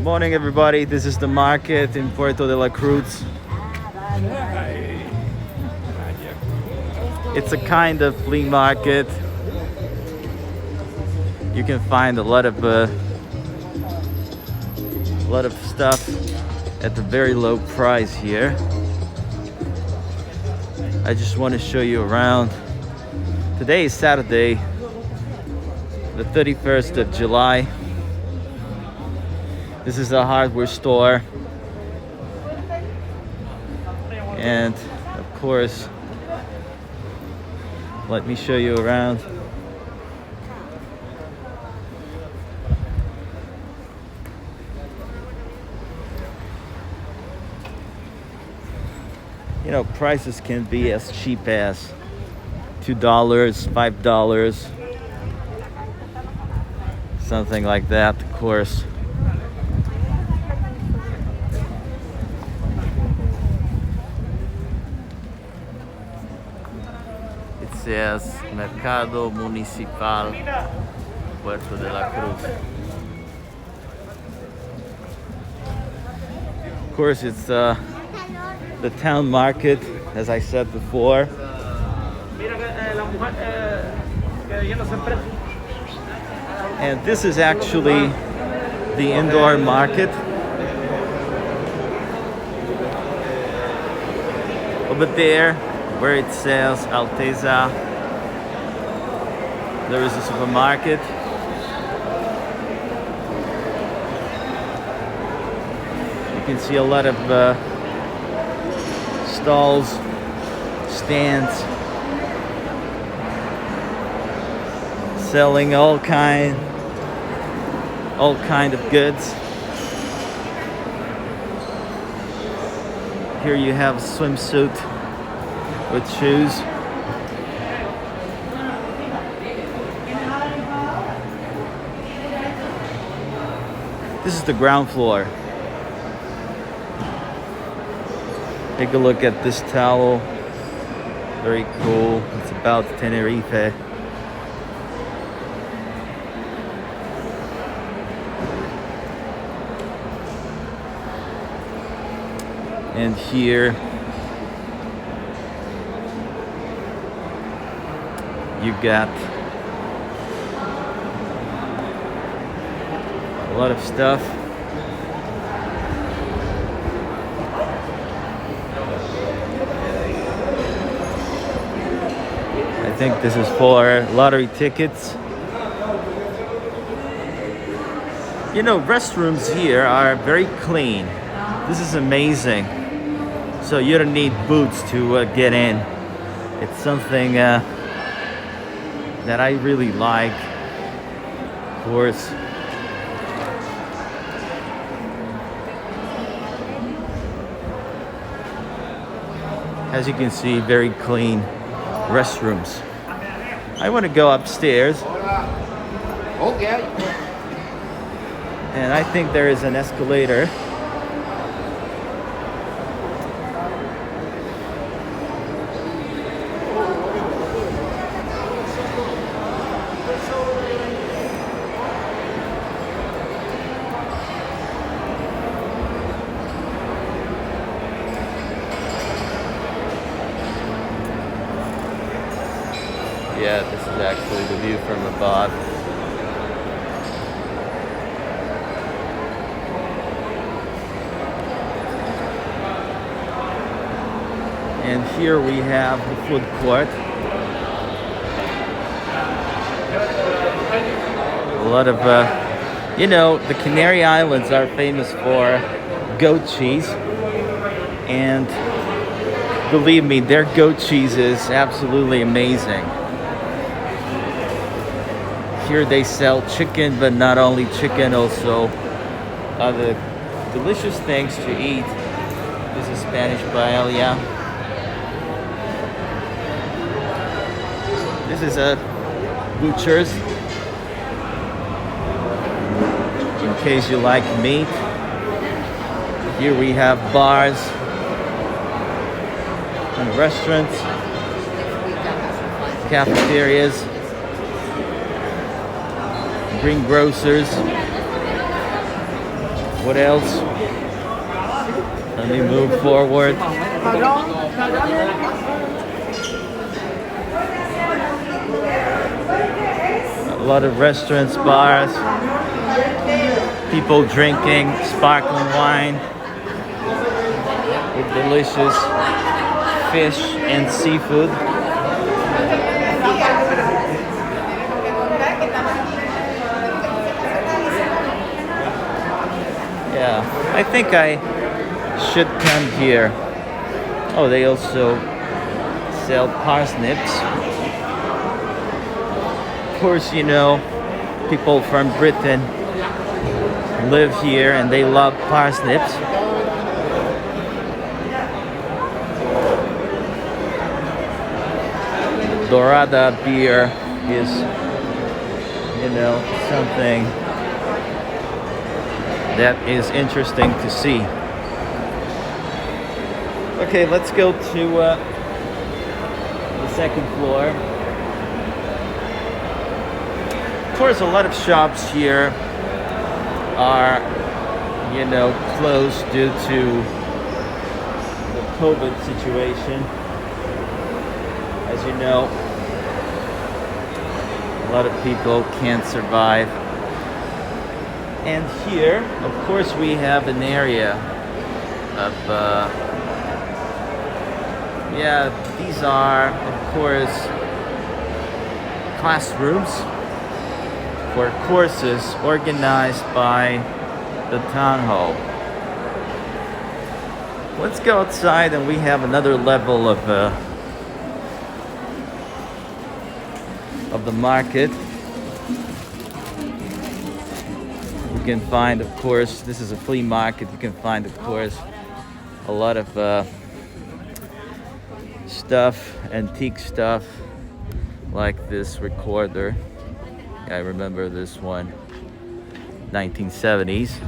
Morning, everybody. This is the market in Puerto de la Cruz. It's a kind of flea market. You can find a lot of stuff at a very low price here. I just want to show you around. Today is Saturday, the 31st of July. This is a hardware store, and of course, let me show you around. You know, prices can be as cheap as $2, $5, something like that, of course. It says Mercado Municipal, Puerto de la Cruz. Of course, it's the town market, as I said before. And this is actually the indoor market. Over there, where it says Alteza, there is a supermarket. You can see a lot of stalls, stands, selling all kind of goods. Here you have a swimsuit with shoes. This is the ground floor. Take a look at this towel. Very cool. It's about Tenerife. And here you got a lot of stuff. I think this is for lottery tickets. You know, restrooms here are very clean. This is amazing. So you don't need boots to get in. It's something that I really like, of course. As you can see, very clean restrooms. I want to go upstairs. Okay. And I think there is an escalator. Yeah, this is actually the view from above. And here we have the food court. A lot of, you know, the Canary Islands are famous for goat cheese. And believe me, their goat cheese is absolutely amazing. Here they sell chicken, but not only chicken, also other delicious things to eat. This is Spanish paella. This is a butcher's, in case you like meat. Here we have bars and restaurants, cafeterias, greengrocers. What else? Let me move forward. A lot of restaurants, bars, people drinking sparkling wine with delicious fish and seafood. Yeah, I think I should come here. Oh, they also sell parsnips. Of course, you know, people from Britain live here and they love parsnips. Dorada beer is, you know, something that is interesting to see. Okay, let's go to the second floor. Of course, a lot of shops here are, you know, closed due to the COVID situation. As you know, a lot of people can't survive. And here, of course, we have an area of, yeah, these are, of course, classrooms for courses organized by the town hall. Let's go outside and we have another level of the market. You can find, of course, this is a flea market. You can find, of course, a lot of stuff, antique stuff, like this recorder. I remember this one, 1970s.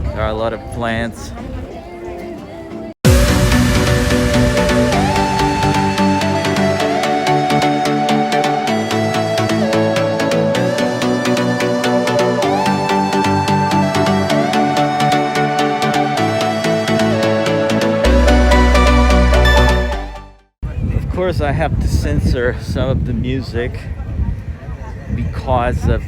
There are a lot of plants. Of course, I have to censor some of the music because of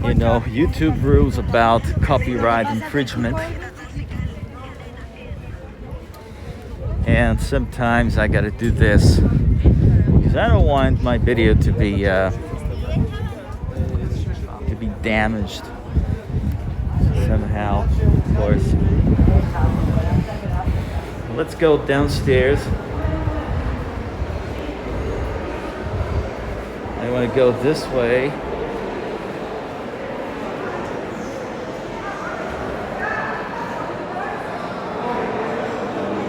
you know, YouTube rules about copyright infringement. And sometimes I gotta do this because I don't want my video to be damaged somehow, of course. Let's go downstairs. I want to go this way.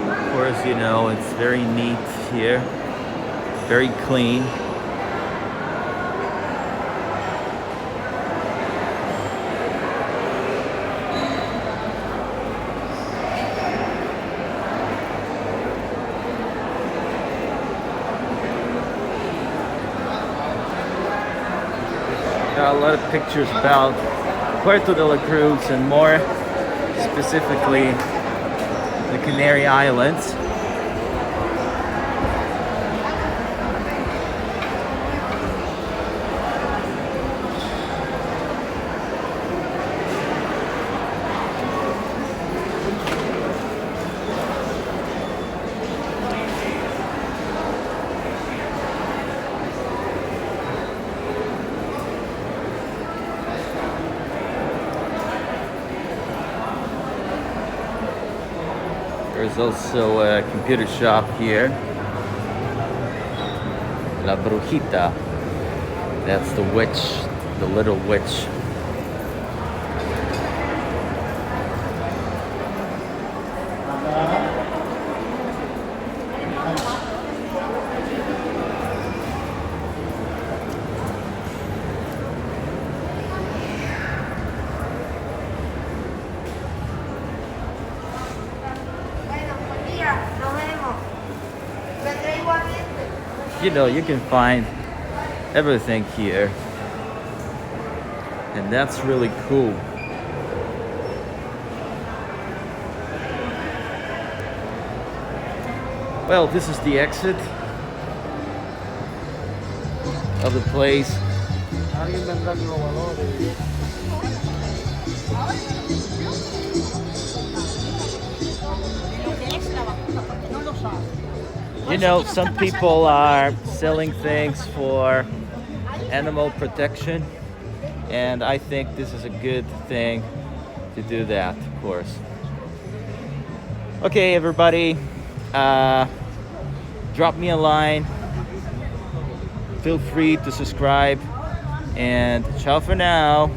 Of course, you know, it's very neat here, very clean. There are a lot of pictures about Puerto de la Cruz and more specifically the Canary Islands. There's also a computer shop here. La Brujita. That's the witch, the little witch. you know, you can find everything here. And that's really cool. Well, this is the exit of the place. You know, some people are selling things for animal protection, and I think this is a good thing to do that, of course. Okay, everybody, drop me a line. Feel free to subscribe, and ciao for now.